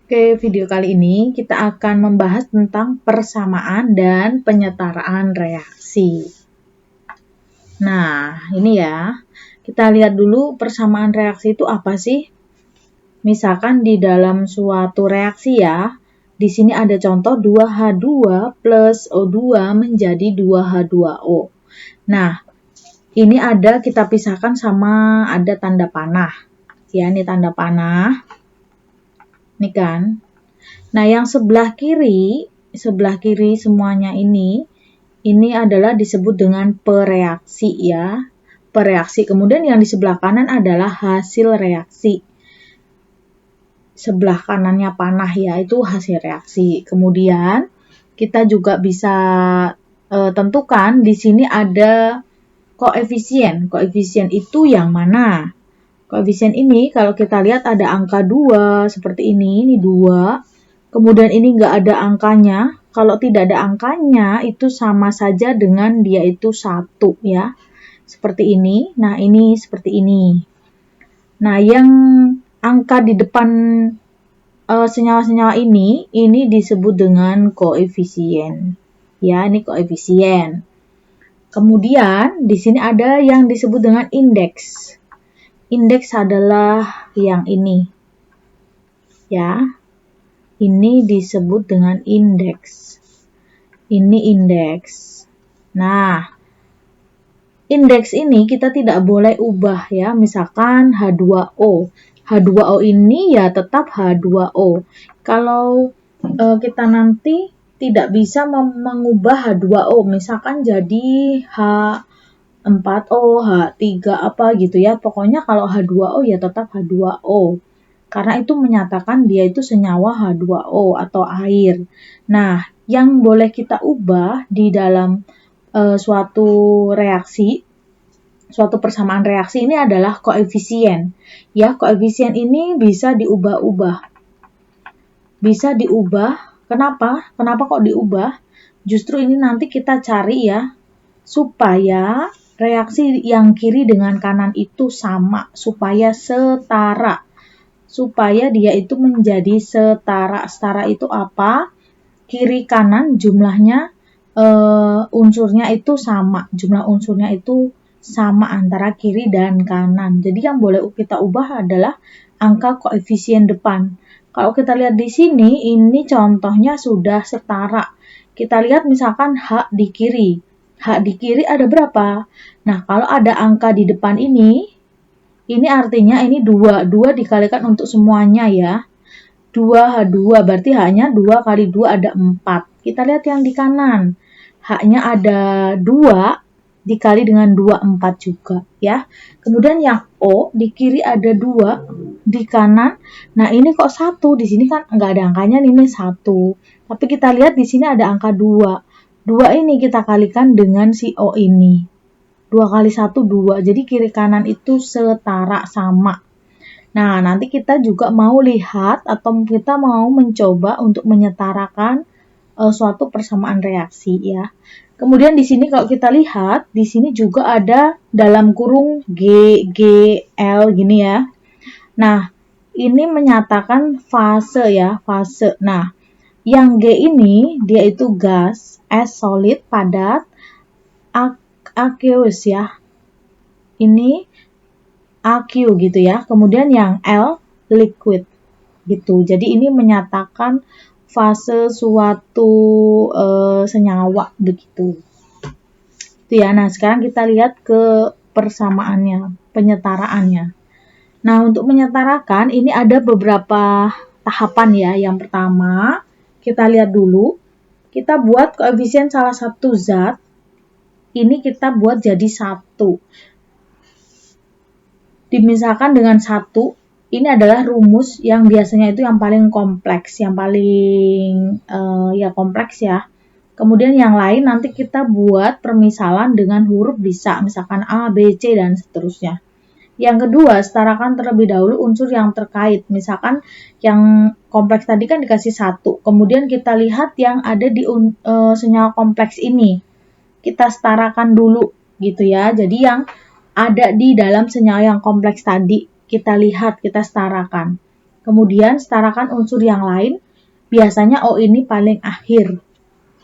Oke, video kali ini kita akan membahas tentang persamaan dan penyetaraan reaksi. Nah, ini ya. Kita lihat dulu persamaan reaksi itu apa sih? Misalkan di dalam suatu reaksi ya, di sini ada contoh 2H2 plus O2 menjadi 2H2O. Nah, ini kita pisahkan sama ada tanda panah. Ya, ini tanda panah. Ini kan. Nah, yang sebelah kiri semuanya ini adalah disebut dengan pereaksi ya. Pereaksi. Kemudian yang di sebelah kanan adalah hasil reaksi. Sebelah kanannya panah ya, itu hasil reaksi. Kemudian kita juga bisa tentukan di sini ada koefisien. Koefisien itu yang mana? Koefisien ini kalau kita lihat ada angka 2 seperti ini 2. Kemudian ini nggak ada angkanya. Kalau tidak ada angkanya itu sama saja dengan dia itu 1 ya. Seperti ini. Nah, ini seperti ini. Nah, yang angka di depan senyawa-senyawa ini disebut dengan koefisien. Ya, ini koefisien. Kemudian di sini ada yang disebut dengan indeks. Indeks adalah yang ini. Ya. Ini disebut dengan indeks. Ini indeks. Nah, indeks ini kita tidak boleh ubah ya. Misalkan H2O. H2O ini ya tetap H2O. Kalau kita nanti tidak bisa mengubah H2O, misalkan jadi H4O, H3 apa gitu ya. Pokoknya kalau H2O ya tetap H2O. Karena itu menyatakan dia itu senyawa H2O atau air. Nah, yang boleh kita ubah di dalam suatu reaksi, suatu persamaan reaksi ini adalah koefisien. Ya, koefisien ini bisa diubah-ubah. Bisa diubah. Kenapa? Kenapa kok diubah? Justru ini nanti kita cari ya, supaya reaksi yang kiri dengan kanan itu sama, supaya setara. Supaya dia itu menjadi setara. Setara itu apa? Kiri kanan jumlahnya unsurnya itu sama. Jumlah unsurnya itu sama antara kiri dan kanan. Jadi yang boleh kita ubah adalah angka koefisien depan. Kalau kita lihat di sini, ini contohnya sudah setara. Kita lihat misalkan H di kiri. H di kiri ada berapa? Nah, kalau ada angka di depan ini artinya ini 2. 2 dikalikan untuk semuanya ya. 2H2 berarti H-nya 2 kali 2 ada 4. Kita lihat yang di kanan. H-nya ada 2 dikali dengan 2, 4 juga ya. Kemudian yang O di kiri ada 2, di kanan. Nah, ini kok 1? Di sini kan nggak ada angkanya, ini 1. Tapi kita lihat di sini ada angka 2. 2 ini kita kalikan dengan si O ini. 2 kali 1, 2. Jadi kiri kanan itu setara sama. Nah, nanti kita juga mau lihat atau kita mau mencoba untuk menyetarakan suatu persamaan reaksi ya. Kemudian di sini kalau kita lihat, di sini juga ada dalam kurung G, L gini ya. Nah, ini menyatakan fase ya, fase. Nah, yang G ini dia itu gas, S solid, padat, aqueous ya. Ini AQ gitu ya. Kemudian yang L liquid gitu. Jadi ini menyatakan fase suatu senyawa begitu. Itu ya. Nah, sekarang kita lihat ke persamaannya, penyetaraannya. Nah, untuk menyetarakan ini ada beberapa tahapan ya. Yang pertama, kita lihat dulu. Kita buat koefisien salah satu zat. Ini kita buat jadi 1. Dimisalkan dengan 1, ini adalah rumus yang biasanya itu yang paling kompleks, yang paling ya kompleks ya. Kemudian yang lain nanti kita buat permisalan dengan huruf bisa, misalkan A, B, C, dan seterusnya. Yang kedua, setarakan terlebih dahulu unsur yang terkait. Misalkan yang kompleks tadi kan dikasih 1, kemudian kita lihat yang ada di senyawa kompleks ini. Kita setarakan dulu gitu ya. Jadi yang ada di dalam senyawa yang kompleks tadi kita lihat, kita setarakan. Kemudian setarakan unsur yang lain. Biasanya O ini paling akhir.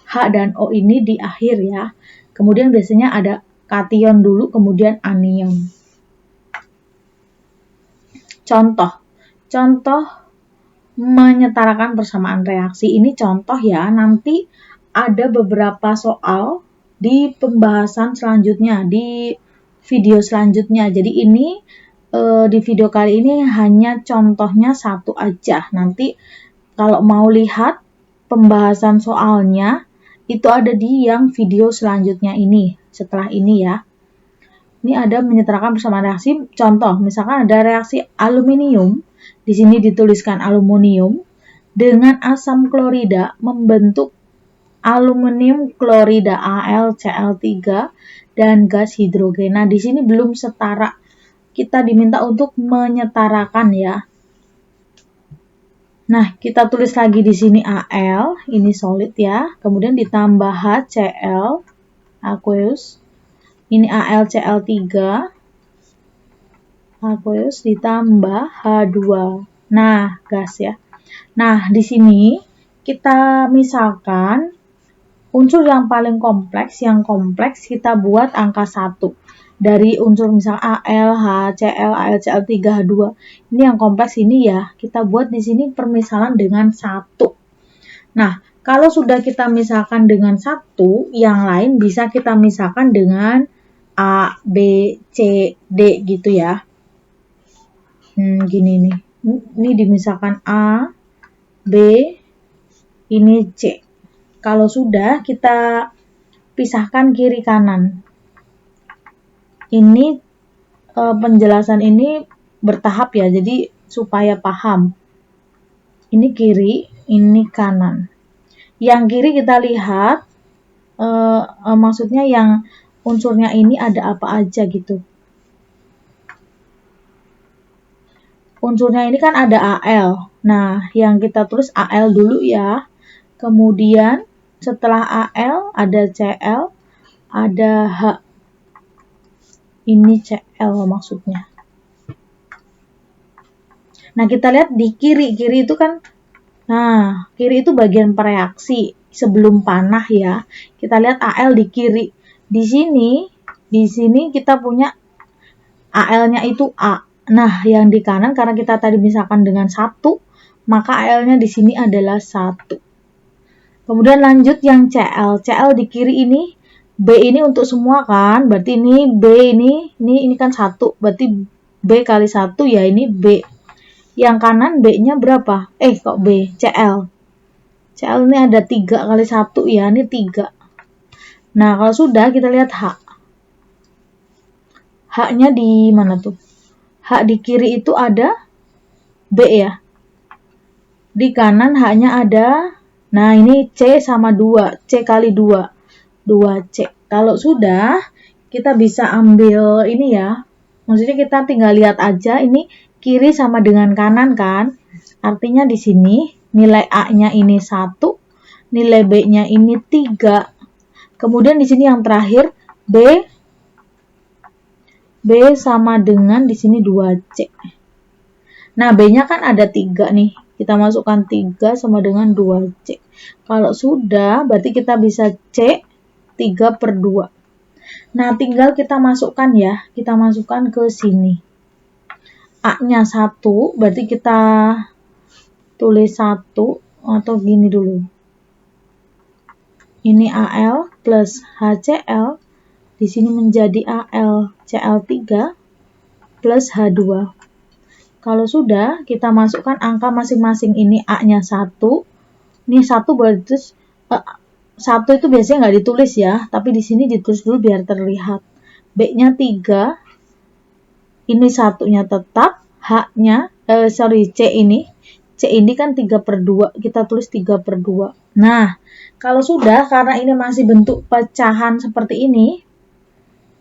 H dan O ini di akhir ya. Kemudian biasanya ada kation dulu, kemudian anion. Contoh menyetarakan persamaan reaksi. Ini contoh ya, nanti ada beberapa soal di pembahasan selanjutnya, di video selanjutnya. Jadi ini di video kali ini hanya contohnya satu aja. Nanti kalau mau lihat pembahasan soalnya, itu ada di yang video selanjutnya ini, setelah ini ya. Ini ada menyetarakan persamaan reaksi. Contoh, misalkan ada reaksi aluminium, di sini dituliskan aluminium, dengan asam klorida membentuk aluminium klorida AlCl3 dan gas hidrogen. Nah, di sini belum setara. Kita diminta untuk menyetarakan ya. Nah, kita tulis lagi di sini Al, ini solid ya. Kemudian ditambah HCl, aqueous. Ini AlCl3, aqueous ditambah H2. Nah, gas ya. Nah, di sini kita misalkan unsur yang paling kompleks, kita buat angka 1. Dari unsur misal Al, HCl, AlCl3, H2. Ini yang kompleks ini ya, kita buat di sini permisalan dengan 1. Nah, kalau sudah kita misalkan dengan 1, yang lain bisa kita misalkan dengan A, B, C, D gitu ya. Gini nih. Ini dimisahkan A, B, ini C. Kalau sudah, kita pisahkan kiri kanan. Ini penjelasan ini bertahap ya, jadi supaya paham. Ini kiri, ini kanan. Yang kiri kita lihat, maksudnya yang unsurnya ini ada apa aja gitu. Unsurnya ini kan ada Al. Nah, yang kita tulis Al dulu ya. Kemudian setelah Al ada Cl, ada H. Ini Cl maksudnya. Nah, kita lihat di kiri. Kiri itu kan, nah, kiri itu bagian pereaksi sebelum panah ya. Kita lihat Al di kiri. Di sini kita punya Al-nya itu A. Nah, yang di kanan karena kita tadi misalkan dengan 1, maka Al-nya di sini adalah 1. Kemudian lanjut yang Cl. Cl di kiri ini, B ini untuk semua kan, berarti ini B ini kan 1, berarti B kali 1 ya ini B. Yang kanan B-nya berapa? Kok B? Cl. Cl ini ada 3 kali 1 ya, ini 3. Nah, kalau sudah kita lihat H. H-nya di mana tuh? H di kiri itu ada B ya. Di kanan H-nya ada, nah ini C sama 2, C kali 2, 2C. Kalau sudah, kita bisa ambil ini ya, maksudnya kita tinggal lihat aja, ini kiri sama dengan kanan kan, artinya di sini nilai A-nya ini 1, nilai B-nya ini 3, kemudian di sini yang terakhir, B sama dengan di sini 2C. Nah, B-nya kan ada 3 nih. Kita masukkan 3 sama dengan 2C. Kalau sudah, berarti kita bisa C 3/2. Nah, tinggal kita masukkan ya. Kita masukkan ke sini. A-nya 1, berarti kita tulis 1 atau gini dulu. Ini Al plus HCl. Di sini menjadi AlCl3 plus H2. Kalau sudah, kita masukkan angka masing-masing. Ini A-nya 1. Ini 1 berarti 1 itu biasanya nggak ditulis ya, tapi di sini ditulis dulu biar terlihat. B-nya 3. Ini 1-nya tetap. H-nya, C ini. C ini kan 3/2. Kita tulis 3/2. Nah, kalau sudah, karena ini masih bentuk pecahan seperti ini,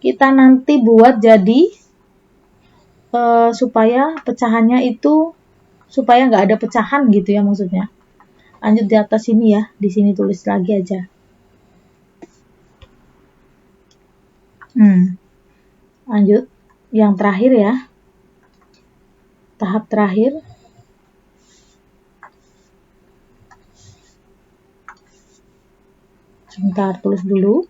kita nanti buat jadi supaya pecahannya itu supaya nggak ada pecahan gitu ya maksudnya. Lanjut di atas sini ya, di sini tulis lagi aja. Lanjut yang terakhir ya, tahap terakhir. Sebentar, tulis dulu.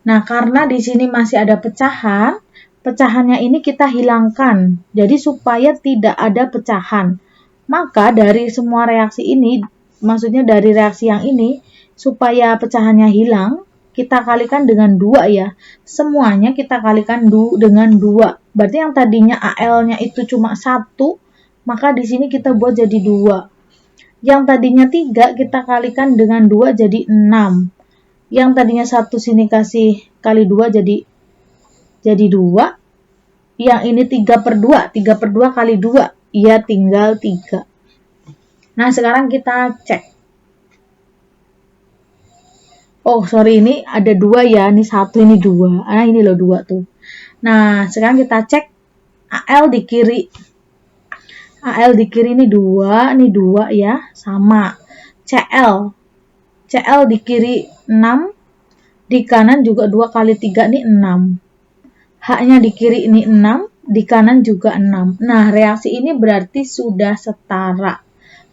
Nah, karena di sini masih ada pecahan, pecahannya ini kita hilangkan. Jadi supaya tidak ada pecahan. Maka dari semua reaksi ini, maksudnya dari reaksi yang ini, supaya pecahannya hilang, kita kalikan dengan 2 ya. Semuanya kita kalikan dengan 2. Berarti yang tadinya AL-nya itu cuma 1, maka di sini kita buat jadi 2. Yang tadinya 3 kita kalikan dengan 2 jadi 6. Yang tadinya 1 sini kasih kali 2 jadi 2. Yang ini 3/2. 3/2 kali 2. Ya tinggal 3. Nah, sekarang kita cek. Oh, sorry, ini ada 2 ya. Ini 1, ini 2. Nah, ini loh 2 tuh. Nah, sekarang kita cek AL di kiri. AL di kiri ini 2, ini 2 ya. Sama. CL di kiri 6. Di kanan juga 2 kali 3 ini 6. H-nya di kiri ini 6. Di kanan juga 6. Nah, reaksi ini berarti sudah setara.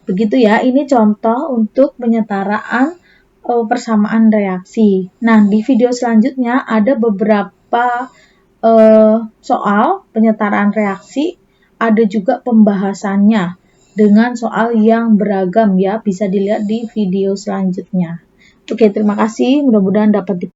Begitu ya, ini contoh untuk penyetaraan persamaan reaksi. Nah, di video selanjutnya ada beberapa soal penyetaraan reaksi, ada juga pembahasannya dengan soal yang beragam ya, bisa dilihat di video selanjutnya. Oke, terima kasih, mudah-mudahan dapat